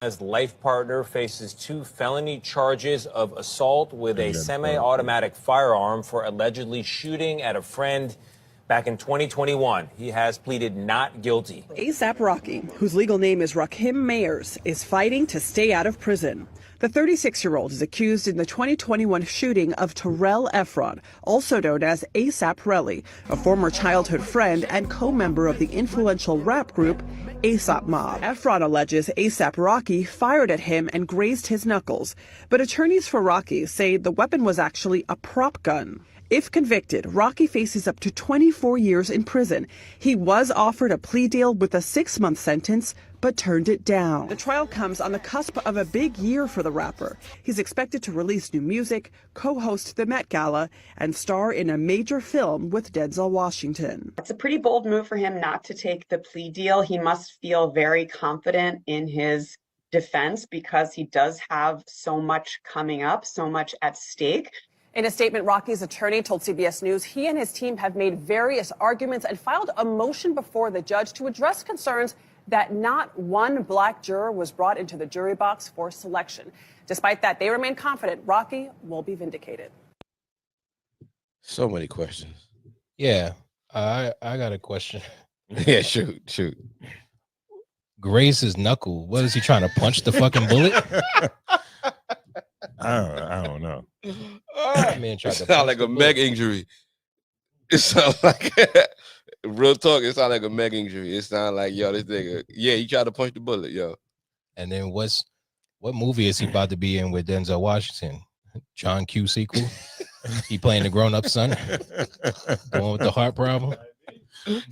His life partner faces 2 felony charges of assault with a semi-automatic firearm for allegedly shooting at a friend back in 2021. He has pleaded not guilty. ASAP Rocky, whose legal name is Rakim Mayers, is fighting to stay out of prison. The 36-year-old is accused in the 2021 shooting of Terrell Efron, also known as ASAP Relly, a former childhood friend and co-member of the influential rap group ASAP Mob. Efron alleges ASAP Rocky fired at him and grazed his knuckles, but attorneys for Rocky say the weapon was actually a prop gun. If convicted, Rocky faces up to 24 years in prison. He was offered a plea deal with a 6-month sentence, but turned it down. The trial comes on the cusp of a big year for the rapper. He's expected to release new music, co-host the Met Gala, and star in a major film with Denzel Washington. It's a pretty bold move for him not to take the plea deal. He must feel very confident in his defense because he does have so much coming up, so much at stake. In a statement, Rocky's attorney told CBS News he and his team have made various arguments and filed a motion before the judge to address concerns that not one black juror was brought into the jury box for selection. Despite that, they remain confident Rocky will be vindicated. So many questions. Yeah, I got a question. Yeah, shoot. Grace's knuckle. What is he trying to punch the fucking bullet? I don't know. Man tried It to sound like a Meg injury. It sounds like real talk. It sound like a Meg injury. It sound like this nigga. Yeah, he tried to punch the bullet, yo. And then what movie is he about to be in with Denzel Washington? John Q sequel? He playing the grown-up son? The one with the heart problem?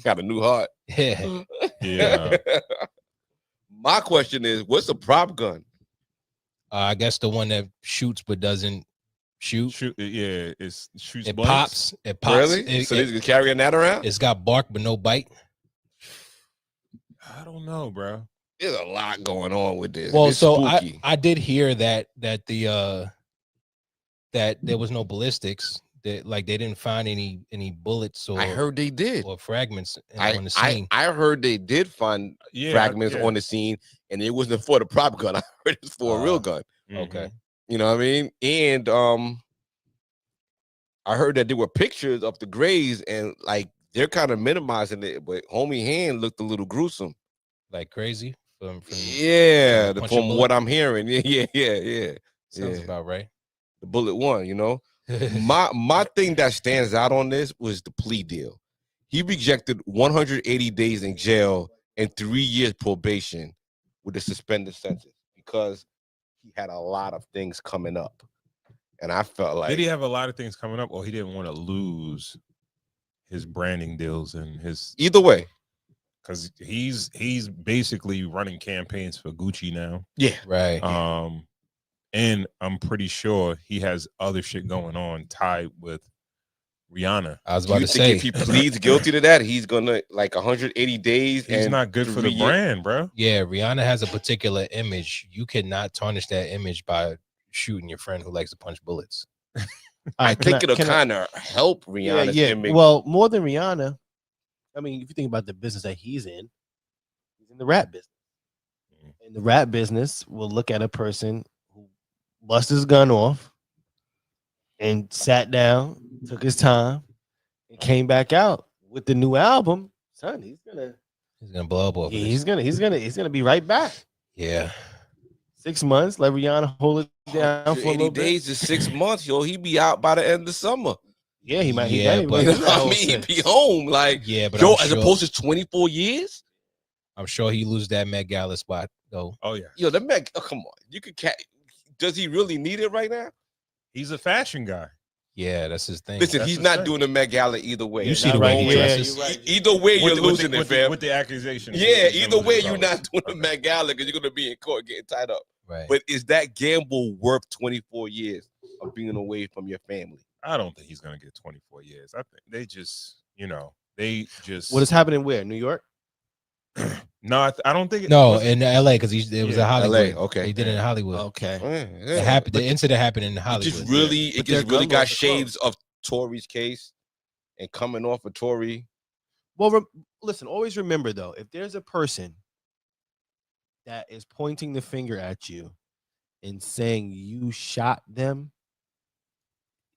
Got a new heart. Yeah. My question is, what's a prop gun? I guess the one that shoots but doesn't shoot. Yeah, it shoots. It blanks. pops. It pops. Really? So they're carrying that around? It's got bark but no bite. I don't know, bro. There's a lot going on with this. Well, It's so spooky. I did hear that the that there was no ballistics. That like they didn't find any bullets or I heard they did. or fragments on the scene. I heard they did find fragments on the scene, and it wasn't for the prop gun. I heard it's for a real gun. Okay. You know what I mean? And I heard that there were pictures of the graves, and like they're kind of minimizing it, but homie hand looked a little gruesome. Like crazy from from what I'm hearing. Yeah. Sounds about right. The bullet one, you know. My thing that stands out on this was the plea deal. He rejected 180 days in jail and 3 years probation with a suspended sentence because he had a lot of things coming up. And I felt like, did he have a lot of things coming up, or he didn't want to lose his branding deals and his either way? Because he's basically running campaigns for Gucci now. Yeah, right. And I'm pretty sure he has other shit going on tied with Rihanna. I was about to say, if he pleads guilty to that, he's gonna like 180 days. He's not good for the brand, bro. Yeah, Rihanna has a particular image. You cannot tarnish that image by shooting your friend who likes to punch bullets. I think it'll kind of help Rihanna's image. Well, more than Rihanna. I mean, if you think about the business that he's in the rap business. In the rap business, we'll look at a person who bust his gun off and sat down, took his time, and came back out with the new album. Son, he's gonna blow up. Yeah, he's gonna be right back. Yeah. 6 months, let Rihanna hold it down for a little 80 days bit. to 6 months, yo. He be out by the end of the summer. Yeah, he might. Yeah, he but I mean, he be home like but yo, I'm as sure- opposed to 24 years. I'm sure he lose that Met Gala spot though. Oh yeah. Yo, the Met. Oh, come on, you could. Does he really need it right now? He's a fashion guy. Yeah, that's his thing. Listen, That's he's his not thing. doing the Met Gala either way. You see the way he Yeah, dresses. you're right. Either way, you're losing it, with fam. with the accusation. Yeah, either way, you're not doing the Met Gala because you're gonna be in court getting tied up. Right. But is that gamble worth 24 years of being away from your family? I don't think he's gonna get 24 years. I think they just, What is happening where? New York? No, I don't think. No, in LA because it was Yeah, in Hollywood. LA, okay. They did it in Hollywood. Okay. It happened. The incident happened in It Hollywood. just really, But it their just really gun got laws are shades of Tory's case and coming off of Tory. Well, listen. Always remember though, if there's a person that is pointing the finger at you and saying you shot them,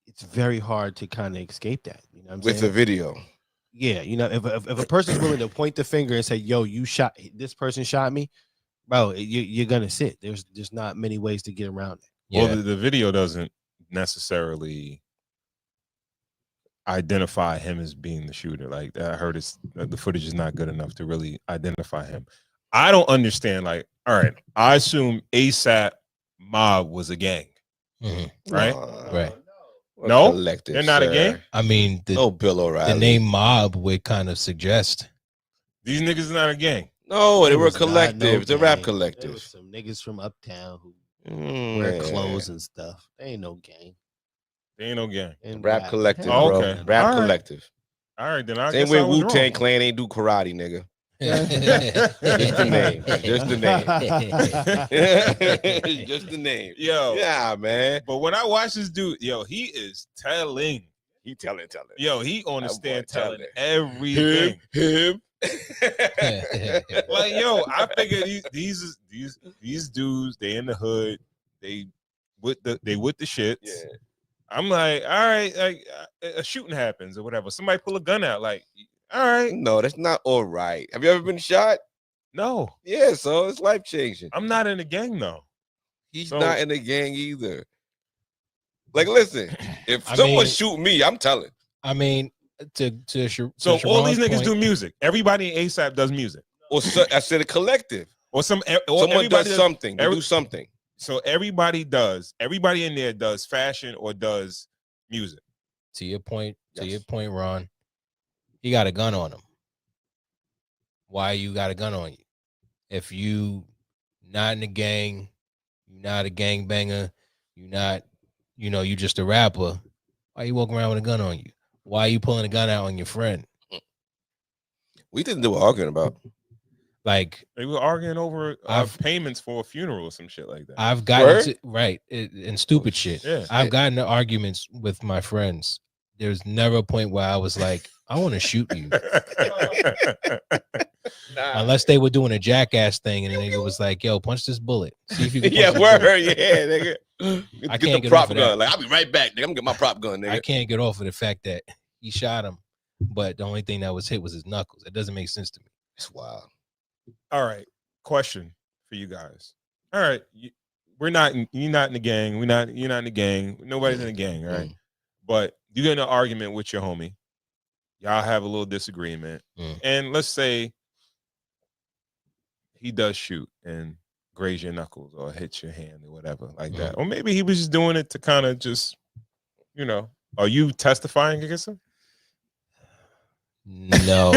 it's very hard to kind of escape that. You know what I'm With saying? a video. Yeah, you know, if a person's willing to point the finger and say, "Yo, you shot this person, shot me," bro, you're gonna sit. There's not many ways to get around it. Yeah. Well, the video doesn't necessarily identify him as being the shooter. Like I heard the footage is not good enough to really identify him. I don't understand. Like, all right, I assume ASAP Mob was a gang, Mhm. right? Right. We're No? collective, They're not a sir. gang? I mean, No Bill O'Reilly. the name mob would kind of suggest. These niggas are not a gang. No, they There were was not no collective. It's a rap gang. There collective. was some niggas from uptown who Mm, wear yeah. clothes and stuff. They ain't no gang. They ain't no gang. And Rap collective, Oh, bro. okay. Rap All right. collective. All right, then I Same guess way I was Wu-Tang wrong. Clan ain't do karate, nigga. Just Just the name. Just the name. Just the name. Yo, Yeah, man. but when I watch this dude, yo, he is telling. He telling. Yo, he on the That stand boy telling telling. everything. Him. Like, yo, I figure these dudes, they in the hood, they with the shits. Yeah. I'm like, all right, like a shooting happens or whatever. Somebody pull a gun out, like, all right, No, that's not all right. Have you ever been shot? no, Yeah, so it's life changing. I'm not in the gang though. He's So- not in the gang either. Like, listen, if I someone mean- shoot me, I'm telling. I mean, to So all these Sharon's niggas point, do music. Everybody in ASAP does music, Or so, I said a collective. or Someone everybody does something. They every- do something. So everybody in there does fashion or does music. To your point, Yes. Ron, he got a gun on him. Why you got a gun on you? If you not in the gang, you not a gangbanger, you not, you just a rapper. Why you walking around with a gun on you? Why you pulling a gun out on your friend? We didn't know what we're arguing about. Like, They were arguing over I've- payments for a funeral or some shit like that. I've gotten Word? to, right and stupid shit. Yeah. I've gotten to arguments with my friends. There's never a point where I was like, I want to shoot you, unless they were doing a jackass thing and the nigga was like, "Yo, punch this bullet. See if you can." Yeah, punch this bullet." word. Yeah, nigga. I Get can't the get prop off of gun. that. Like, I'll be right back, nigga. I'm gonna get my prop gun, nigga. I can't get off of the fact that he shot him, but the only thing that was hit was his knuckles. It doesn't make sense to me. It's wild. All right, question for you guys. All right, you're not in the gang. You're not in the gang. Nobody's in the gang, right? But you get in an argument with your homie. Y'all have a little disagreement, and let's say he does shoot and graze your knuckles or hit your hand or whatever like that, or maybe he was just doing it to kind of just, Are you testifying against him? No,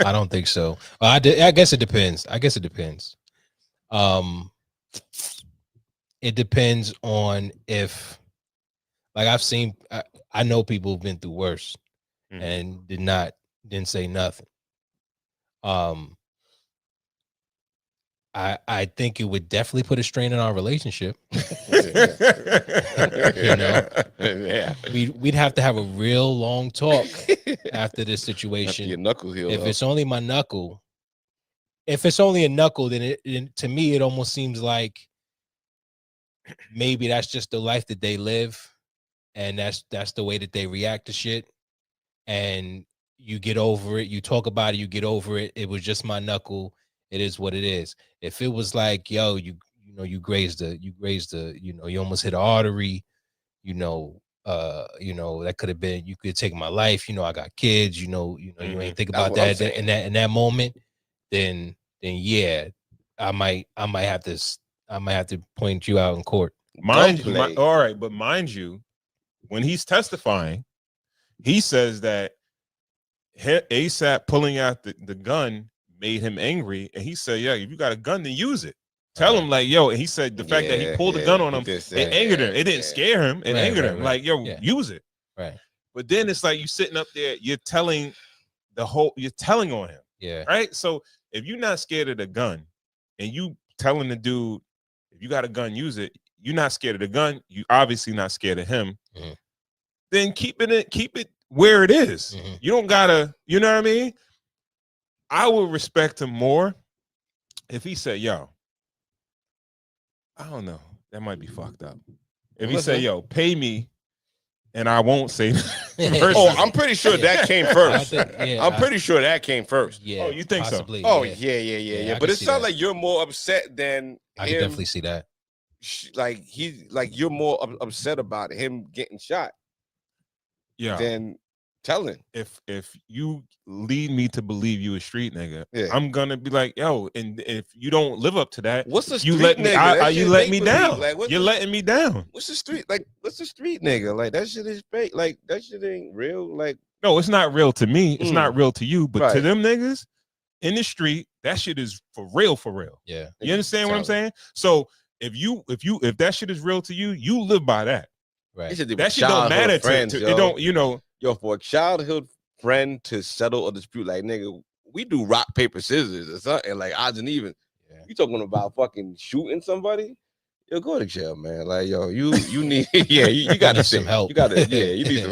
I don't think so. I guess it depends. It depends on if, like, I know people who've been through worse and didn't say nothing. I think it would definitely put a strain on our relationship. Yeah. We'd have to have a real long talk after this situation. Your knuckle heal. If it's only my knuckle, if it's only a knuckle, then to me it almost seems like maybe that's just the life that they live, and that's the way that they react to shit. And you get over it. You talk about it. You get over it. It was just my knuckle. It is what it is. If it was like, yo, you grazed you almost hit an artery, that could have been, you could take my life. I got kids. You ain't think about That's that what I'm in that moment. Then yeah, I might have to point you out in court. Mind Gunplay. you, all right, but mind you, when he's testifying, he says that ASAP pulling out the gun made him angry, and he said, "Yeah, if you got a gun, then use it." Tell him, like, yo. And he said the fact that he pulled the gun on him, it angered him. It didn't scare him. It angered him. Like, yo, use it. Right. But then it's like you sitting up there, you're telling on him. Yeah. Right. So if you're not scared of the gun, and you telling the dude, if you got a gun, use it. You're not scared of the gun. You obviously not scared of him. Then keep it where it is. You don't gotta. You know what I mean? I would respect him more if he said, "Yo, I don't know," that might be fucked up. If he Listen. said, "Yo, pay me," and I won't say. Oh, I'm pretty sure that came first. Yeah, I'm pretty sure that came first. Yeah. Oh, you think so? possibly, Oh yeah. yeah. I But can it see sounds that. like you're more upset than I can him. definitely see that. Like you're more upset about him getting shot Yeah. than telling. If you lead me to believe you a street nigga, Yeah. I'm gonna be like, yo, and if you don't live up to that, What's the you street let me, nigga? That you shit let me make believe. down. Like, what's You're the- letting me down. What's the street like? What's the street nigga? Like that shit is fake. Like that shit ain't real. Like No, it's not real to me. It's not real to you, but to Right. them niggas in the street, that shit is for real, for real. Yeah. You understand what I'm Tell saying? So if that shit is real to you, you live by that. Right. That shit don't matter friends, to yo. it. Don't, you know? Yo, for a childhood friend to settle a dispute, like nigga, we do rock paper scissors or something, like odds and even. Yeah. You talking about fucking shooting somebody? Yo, go to jail, man. Like yo, you need yeah, you got need to some help. You got to you need some